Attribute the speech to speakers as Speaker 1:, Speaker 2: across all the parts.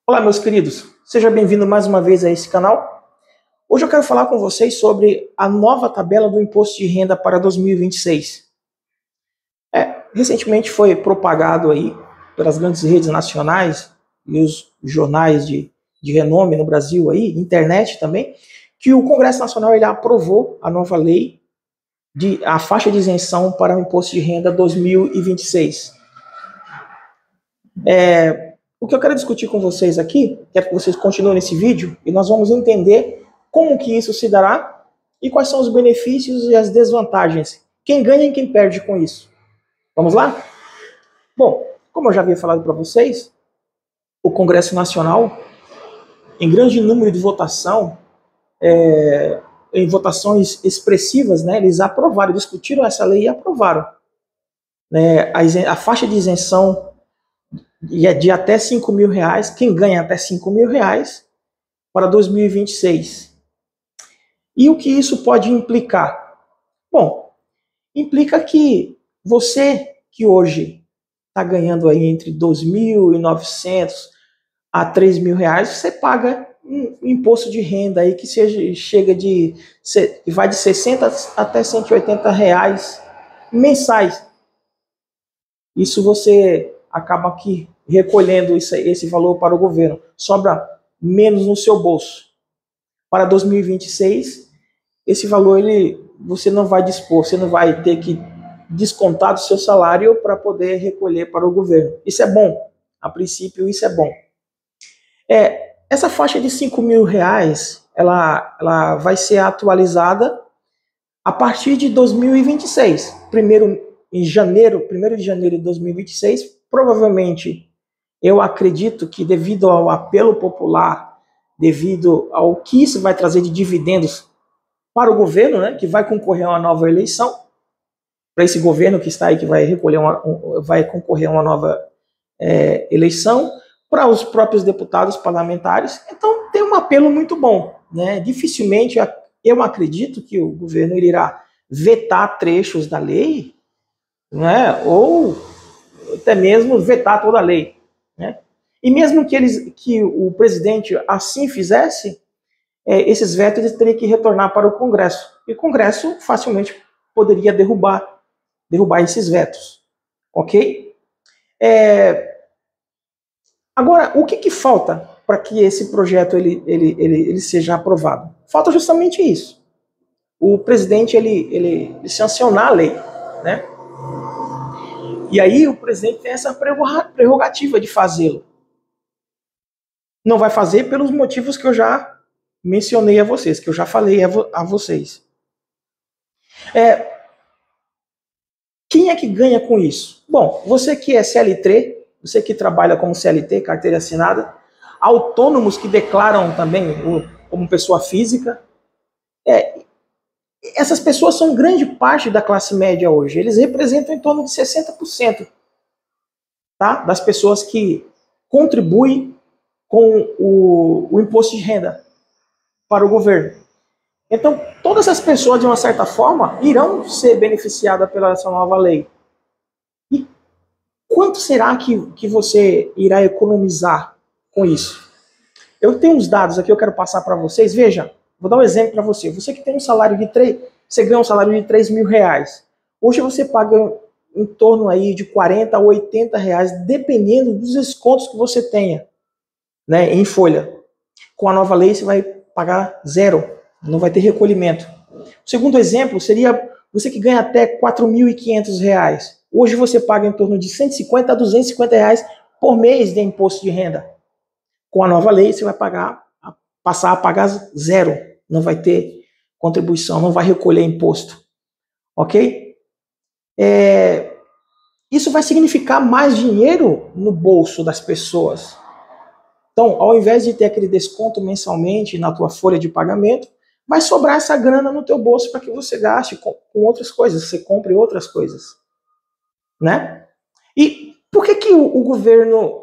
Speaker 1: Olá, meus queridos, seja bem-vindo mais uma vez a esse canal. Hoje eu quero falar com vocês sobre a nova tabela do imposto de renda para 2026. Recentemente foi propagado aí pelas grandes redes nacionais e os jornais de renome no Brasil aí, internet também, que o Congresso Nacional ele aprovou a nova lei a faixa de isenção para o imposto de renda 2026. O que eu quero discutir com vocês aqui, quero que vocês continuem nesse vídeo e nós vamos entender como que isso se dará e quais são os benefícios e as desvantagens. Quem ganha e quem perde com isso. Vamos lá? Bom, como eu já havia falado para vocês, o Congresso Nacional, em grande número de votação, em votações expressivas, né, eles aprovaram, discutiram essa lei e aprovaram. A faixa de isenção de até R$5.000, quem ganha até R$5.000 para 2026. E o que isso pode implicar? Bom, implica que você que hoje está ganhando aí entre R$2.900 a R$3.000, você paga um imposto de renda aí que vai de 60 até R$180 mensais. Isso você acaba aqui recolhendo esse valor para o governo. Sobra menos no seu bolso. Para 2026, esse valor você não vai dispor, você não vai ter que descontar do seu salário para poder recolher para o governo. Isso é bom. A princípio, isso é bom. Essa faixa de R$5.000, ela vai ser atualizada a partir de 2026. Primeiro de janeiro de 2026, provavelmente, eu acredito que devido ao apelo popular, devido ao que isso vai trazer de dividendos para o governo, né, que vai concorrer a uma nova eleição, para esse governo que está aí, que vai concorrer a uma nova eleição, para os próprios deputados parlamentares. Então, tem um apelo muito bom, né? Dificilmente eu acredito que o governo irá vetar trechos da lei, né? Ou até mesmo vetar toda a lei, né? E mesmo que o presidente assim fizesse, esses vetos eles teriam que retornar para o Congresso. E o Congresso facilmente poderia derrubar esses vetos. Ok? Agora, o que falta para que esse projeto ele seja aprovado? Falta justamente isso. O presidente ele sancionar a lei, né? E aí o presidente tem essa prerrogativa de fazê-lo. Não vai fazer pelos motivos que eu já mencionei a vocês, que eu já falei a vocês. Quem é que ganha com isso? Bom, você que é CLT, você que trabalha como CLT, carteira assinada, autônomos que declaram também como pessoa física, essas pessoas são grande parte da classe média hoje. Eles representam em torno de 60%, tá? Das pessoas que contribuem com o imposto de renda para o governo. Então, todas as pessoas, de uma certa forma, irão ser beneficiadas pela essa nova lei. E quanto será que você irá economizar com isso? Eu tenho uns dados aqui, eu quero passar para vocês. Veja, vou dar um exemplo para você. Você que tem um salário você ganha um salário de R$3.000. Hoje você paga em torno aí de R$40 a R$80, dependendo dos descontos que você tenha, né, em folha. Com a nova lei você vai pagar zero, não vai ter recolhimento. O segundo exemplo seria você que ganha até R$4.500. Hoje você paga em torno de R$150 a R$250 por mês de imposto de renda. Com a nova lei você vai passar a pagar zero, não vai ter contribuição, não vai recolher imposto. Ok? Isso vai significar mais dinheiro no bolso das pessoas. Então, ao invés de ter aquele desconto mensalmente na tua folha de pagamento, vai sobrar essa grana no teu bolso para que você gaste com outras coisas, você compre outras coisas, né? E por que o governo,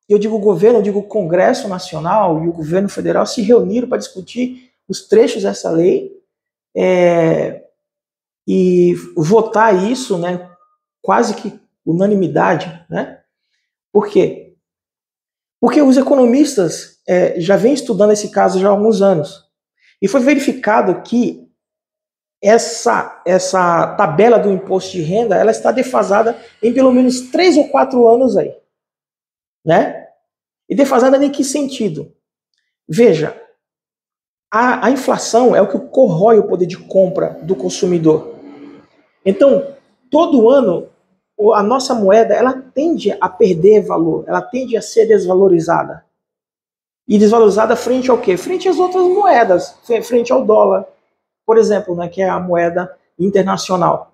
Speaker 1: eu digo governo, eu digo o Congresso Nacional e o governo federal se reuniram para discutir os trechos dessa lei e votar isso, né? Quase que unanimidade, né? Por quê? Porque os economistas já vêm estudando esse caso já há alguns anos. E foi verificado que essa tabela do imposto de renda ela está defasada em pelo menos 3 ou 4 anos aí. Né? E defasada em que sentido? Veja, a inflação é o que corrói o poder de compra do consumidor. Então, todo ano, a nossa moeda ela tende a perder valor, ela tende a ser desvalorizada. E desvalorizada frente ao quê? Frente às outras moedas, frente ao dólar, por exemplo, né, que é a moeda internacional.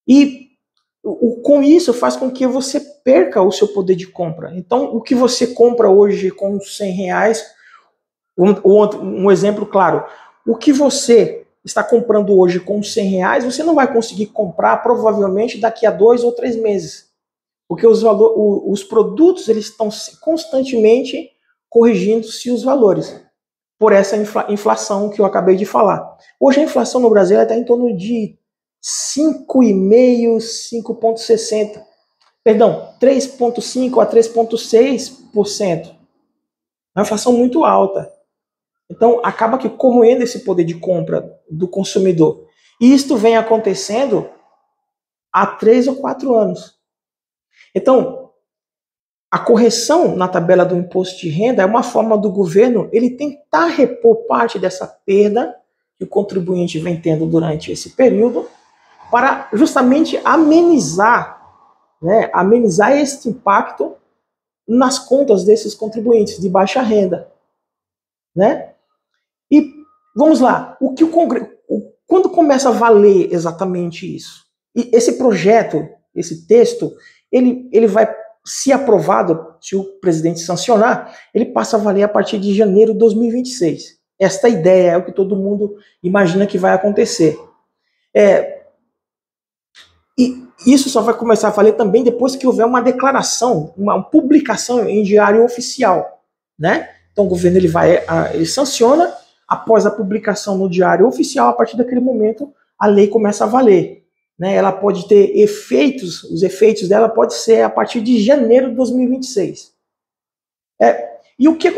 Speaker 1: E com isso faz com que você perca o seu poder de compra. Então, o que você compra hoje com R$100, um exemplo claro, o que você está comprando hoje com R$100, você não vai conseguir comprar provavelmente daqui a 2 ou 3 meses. Porque os produtos eles estão constantemente corrigindo-se os valores por essa inflação que eu acabei de falar. Hoje a inflação no Brasil está em torno de 5,5%, 5,60%. Perdão, 3,5% a 3,6%. É uma inflação muito alta. Então, acaba que corroendo esse poder de compra do consumidor. E isto vem acontecendo há 3 ou 4 anos. Então, a correção na tabela do imposto de renda é uma forma do governo ele tentar repor parte dessa perda que o contribuinte vem tendo durante esse período para justamente amenizar, né, amenizar este impacto nas contas desses contribuintes de baixa renda. Né? E vamos lá, o que o Congresso, quando começa a valer exatamente isso? E esse projeto, esse texto, ele vai, se aprovado, se o presidente sancionar, ele passa a valer a partir de janeiro de 2026. Esta ideia é o que todo mundo imagina que vai acontecer. E isso só vai começar a valer também depois que houver uma declaração, uma publicação em diário oficial. Né? Então o governo ele sanciona, após a publicação no diário oficial, a partir daquele momento a lei começa a valer. Né? Ela pode ter efeitos, os efeitos dela pode ser a partir de janeiro de 2026. E o que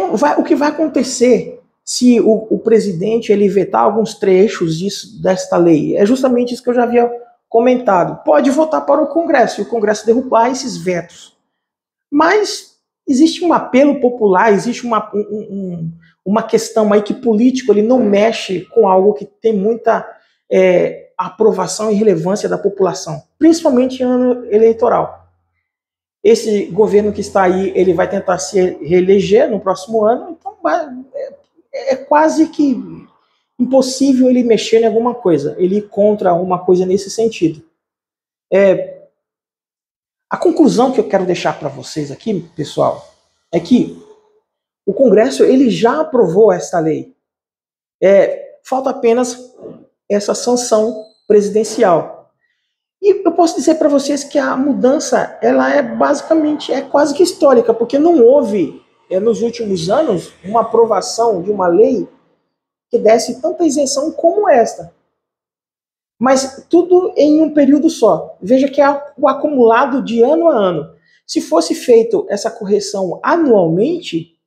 Speaker 1: vai acontecer se o presidente ele vetar alguns trechos desta lei? É justamente isso que eu já havia comentado. Pode votar para o Congresso, e o Congresso derrubar esses vetos. Mas existe um apelo popular, existe uma questão aí que político ele não mexe com algo que tem muita aprovação e relevância da população, principalmente em ano eleitoral. Esse governo que está aí, ele vai tentar se reeleger no próximo ano, então é quase que impossível ele mexer em alguma coisa, ele ir contra alguma coisa nesse sentido. A conclusão que eu quero deixar para vocês aqui, pessoal, é que o Congresso ele já aprovou esta lei. Falta apenas essa sanção presidencial. E eu posso dizer para vocês que a mudança ela é quase que histórica, porque não houve nos últimos anos uma aprovação de uma lei que desse tanta isenção como esta. Mas tudo em um período só. Veja que é o acumulado de ano a ano. Se fosse feito essa correção anualmente,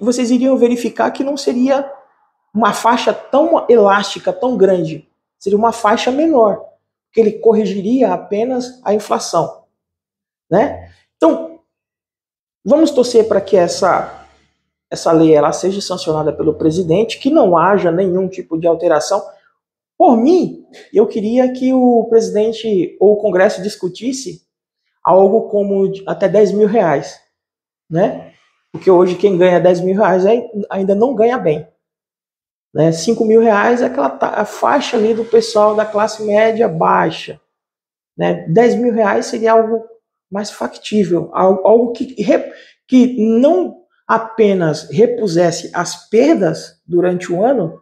Speaker 1: vocês iriam verificar que não seria uma faixa tão elástica, tão grande. Seria uma faixa menor, que ele corrigiria apenas a inflação. Né? Então, vamos torcer para que essa lei ela seja sancionada pelo presidente, que não haja nenhum tipo de alteração. Por mim, eu queria que o presidente ou o Congresso discutisse algo como até R$10.000, né? Porque hoje quem ganha R$10.000 ainda não ganha bem. Né? R$5.000 é a faixa ali do pessoal da classe média baixa. Né? R$10.000 seria algo mais factível, algo que não apenas repusesse as perdas durante o ano,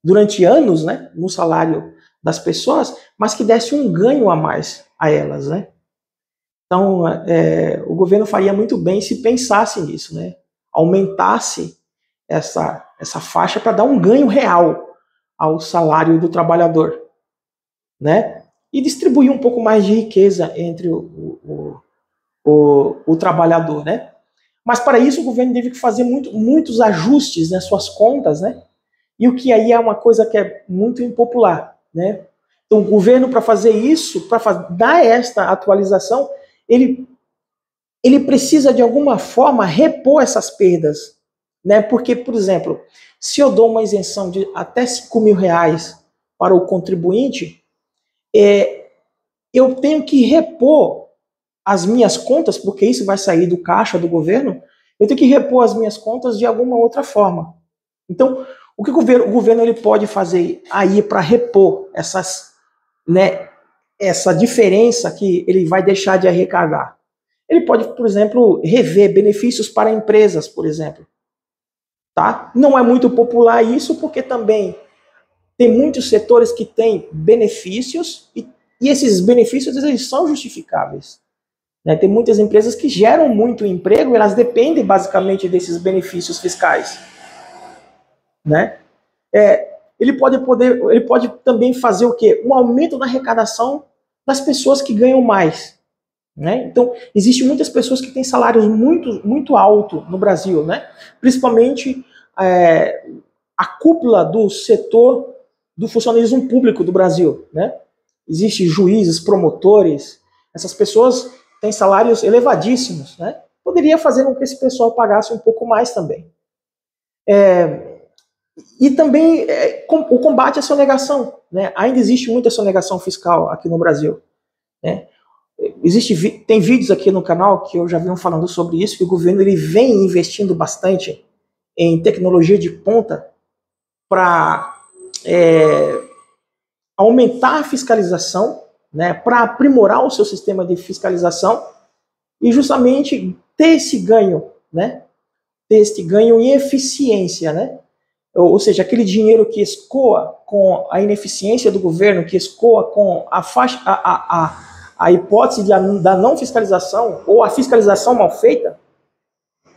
Speaker 1: durante anos, né, no salário das pessoas, mas que desse um ganho a mais a elas, né? Então, o governo faria muito bem se pensasse nisso, né? Aumentasse essa faixa para dar um ganho real ao salário do trabalhador, né? E distribuir um pouco mais de riqueza entre o trabalhador, né? Mas para isso o governo teve que fazer muitos ajustes nas suas contas, né? E o que aí é uma coisa que é muito impopular, né? Então o governo, para fazer isso, para dar esta atualização, ele precisa de alguma forma repor essas perdas, né? Porque, por exemplo, se eu dou uma isenção de até R$ 5.000 para o contribuinte, eu tenho que repor as minhas contas, porque isso vai sair do caixa do governo, eu tenho que repor as minhas contas de alguma outra forma. Então, o que o governo ele pode fazer aí para repor essa diferença que ele vai deixar de arrecadar? Ele pode, por exemplo, rever benefícios para empresas, por exemplo. Tá? Não é muito popular isso, porque também tem muitos setores que têm benefícios e esses benefícios eles são justificáveis. Né? Tem muitas empresas que geram muito emprego, elas dependem basicamente desses benefícios fiscais. Né? Ele pode também fazer o quê? Um aumento na arrecadação das pessoas que ganham mais. Né? Então, existem muitas pessoas que têm salários muito, muito altos no Brasil, né? Principalmente a cúpula do setor do funcionalismo público do Brasil. Né? Existem juízes, promotores, essas pessoas têm salários elevadíssimos. Né? Poderia fazer com que esse pessoal pagasse um pouco mais também. E também o combate à sonegação. Né? Ainda existe muita sonegação fiscal aqui no Brasil. Né? Tem vídeos aqui no canal que eu já venho falando sobre isso, que o governo ele vem investindo bastante em tecnologia de ponta para aumentar a fiscalização, né, para aprimorar o seu sistema de fiscalização e justamente ter esse ganho, né, em eficiência, né? Ou seja, aquele dinheiro que escoa com a ineficiência do governo, que escoa com a hipótese da não fiscalização ou a fiscalização mal feita,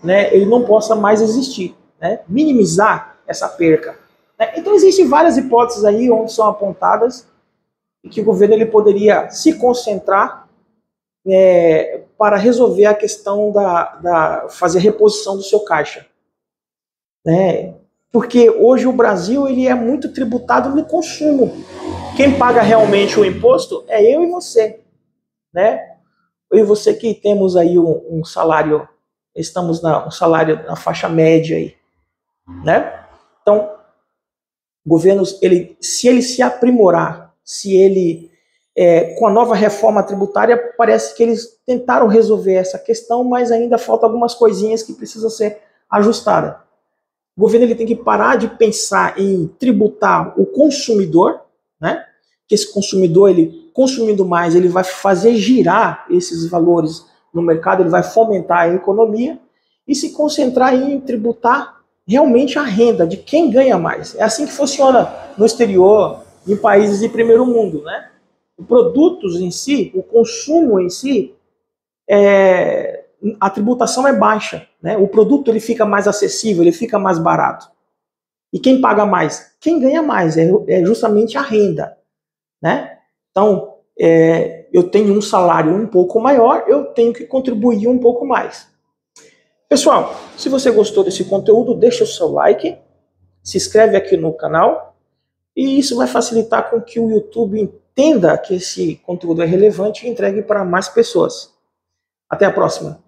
Speaker 1: né, ele não possa mais existir, né, minimizar essa perca. Né? Então existem várias hipóteses aí onde são apontadas e que o governo ele poderia se concentrar para resolver a questão fazer reposição do seu caixa. Né? Porque hoje o Brasil ele é muito tributado no consumo. Quem paga realmente o imposto é eu e você. Né? Eu e você que temos aí um salário, estamos um salário na faixa média aí, né? Então, governos, se ele se aprimorar, se ele com a nova reforma tributária, parece que eles tentaram resolver essa questão, mas ainda falta algumas coisinhas que precisam ser ajustadas. O governo ele tem que parar de pensar em tributar o consumidor, né? Que esse consumidor, ele consumindo mais, ele vai fazer girar esses valores no mercado, ele vai fomentar a economia e se concentrar em tributar realmente a renda de quem ganha mais. É assim que funciona no exterior, em países de primeiro mundo, né? Os produtos em si, o consumo em si, a tributação é baixa, né? O produto ele fica mais acessível, ele fica mais barato. E quem paga mais? Quem ganha mais, é justamente a renda. Né? Então, eu tenho um salário um pouco maior, eu tenho que contribuir um pouco mais. Pessoal, se você gostou desse conteúdo, deixa o seu like, se inscreve aqui no canal, e isso vai facilitar com que o YouTube entenda que esse conteúdo é relevante e entregue para mais pessoas. Até a próxima!